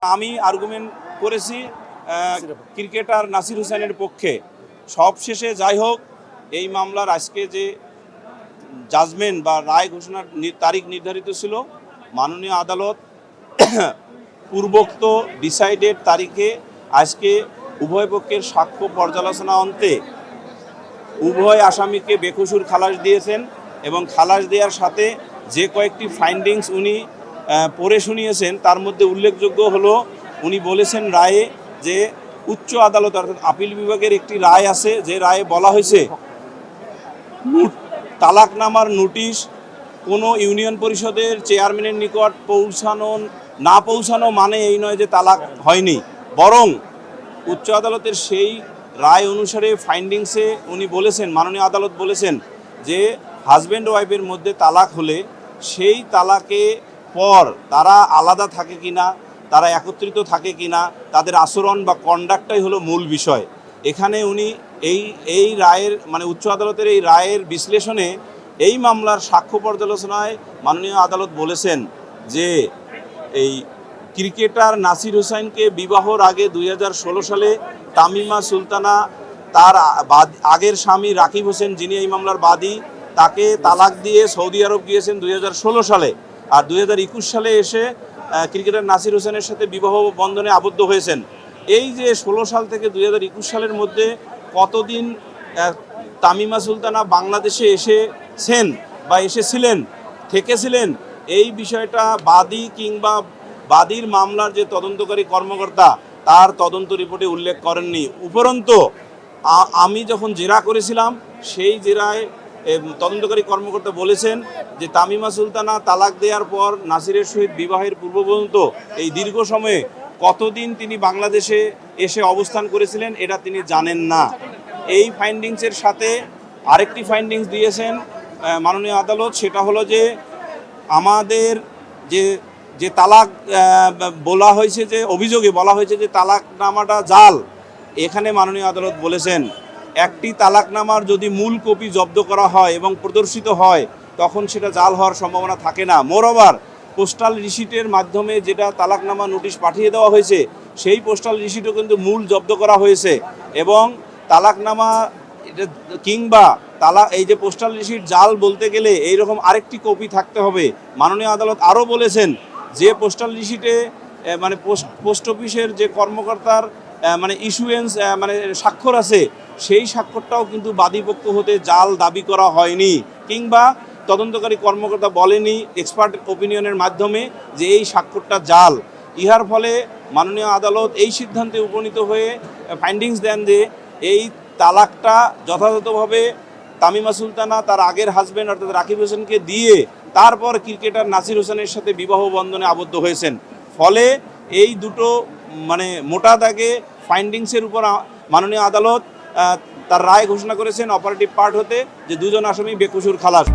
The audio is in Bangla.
আমি আর্গুমেন্ট করেছি ক্রিকেটার নাসির হোসেনের পক্ষে। সবশেষে যাই হোক, এই মামলার আজকে যে জাজমেন্ট বা রায় ঘোষণার তারিখ নির্ধারিত ছিল, মাননীয় আদালত পূর্বোক্ত ডিসাইডেড তারিখে আজকে উভয় পক্ষের সাক্ষ্য পর্যালোচনা অন্তে উভয় আসামিকে বেকসুর খালাস দিয়েছেন এবং খালাস দেওয়ার সাথে যে কয়েকটি ফাইন্ডিংস উনি পড়ে শুনিয়েছেন তার মধ্যে উল্লেখযোগ্য হলো, উনি বলেছেন রায়ে যে উচ্চ আদালত অর্থাৎ আপিল বিভাগের একটি রায় আছে, যে রায়ে বলা হয়েছে তালাকনামার নোটিশ কোনো ইউনিয়ন পরিষদের চেয়ারম্যানের নিকট না পৌঁছানো মানে এই নয় যে তালাক হয়নি, বরং উচ্চ আদালতের সেই রায় অনুসারে ফাইন্ডিংসে উনি বলেছেন, মাননীয় আদালত বলেছেন যে হাজব্যান্ড ওয়াইফের মধ্যে তালাক হলে সেই তালাকে পর তারা আলাদা থাকে কিনা, তারা একত্রিত থাকে কিনা, তাদের আচরণ বা কন্ডাক্টটাই হলো মূল বিষয়। এখানে উনি এই রায়ের মানে উচ্চ আদালতের এই রায়ের বিশ্লেষণে এই মামলার সাক্ষ্য পর্যালোচনায় মাননীয় আদালত বলেছেন যে এই ক্রিকেটার নাসির হোসেনকে বিবাহর আগে 2016 সালে তামিমা সুলতানা তার আগের স্বামী রাকিব হোসেন, যিনি এই মামলার বাদী, তাকে তালাক দিয়ে সৌদি আরব গিয়েছেন 2016 সালে, আর 2021 সালে এসে ক্রিকেটার নাসির হোসেনের সাথে বিবাহ বন্ধনে আবদ্ধ হয়েছেন। এই যে 16 সাল থেকে 2021 সালের মধ্যে কতদিন তামিমা সুলতানা বাংলাদেশে এসেছেন বা এসেছিলেন, থেকেছিলেন, এই বিষয়টা বাদী কিংবা বাদীর মামলার যে তদন্তকারী কর্মকর্তা তার তদন্ত রিপোর্টে উল্লেখ করেননি। উপরন্তু আমি যখন জেরা করেছিলাম সেই জেরায় তদন্তকারী কর্মকর্তা বলেছেন যে তামিমা সুলতানা তালাক দেওয়ার পর নাসিরের সহিত বিবাহের পূর্ব পর্যন্ত এই দীর্ঘ সময়ে কতদিন তিনি বাংলাদেশে এসে অবস্থান করেছিলেন এটা তিনি জানেন না। এই ফাইন্ডিংসের সাথে আরেকটি ফাইন্ডিংস দিয়েছেন মাননীয় আদালত, সেটা হলো যে আমাদের যে তালাক বলা হয়েছে, যে অভিযোগে বলা হয়েছে যে তালাকনামাটা জাল, এখানে মাননীয় আদালত বলেছেন একটি তালাকনামার যদি মূল কপি জব্দ করা হয় এবং প্রদর্শিত হয় তখন সেটা জাল হওয়ার সম্ভাবনা থাকে না। মোরওভার পোস্টাল রিসিটের মাধ্যমে যেটা তালাকনামা নোটিশ পাঠিয়ে দেওয়া হয়েছে সেই পোস্টাল রিসিটও কিন্তু মূল জব্দ করা হয়েছে, এবং তালাকনামা কিংবা এই যে পোস্টাল রিসিট জাল বলতে গেলে এইরকম আরেকটি কপি থাকতে হবে। মাননীয় আদালত আরও বলেছেন যে পোস্টাল রিসিটে মানে পোস্ট অফিসের যে কর্মকর্তার মানে ইস্যুয়েন্স মানে স্বাক্ষর আছে, সেই স্বাক্ষরটাও কিন্তু বাদীপক্ষ হতে জাল দাবি করা হয়নি, কিংবা তদন্তকারী কর্মকর্তা বলেনি এক্সপার্ট ওপিনিয়নের মাধ্যমে যে এই স্বাক্ষরটা জাল। ইহার ফলে মাননীয় আদালত এই সিদ্ধান্তে উপনীত হয়ে ফাইন্ডিংস দেন যে এই তালাকটা যথাযথভাবে তামিমা সুলতানা তার আগের হাজব্যান্ড অর্থাৎ রাকিব হোসেনকে দিয়ে তারপর ক্রিকেটার নাসির হোসেনের সাথে বিবাহ বন্ধনে আবদ্ধ হয়েছেন। ফলে এই দুটো মানে মোটা দাগে ফাইন্ডিংসের উপর মাননীয় আদালত তার রায় ঘোষণা করেছেন অপারেটিভ পার্ট হতে যে দুজন আসামি বেকসুর খালাস।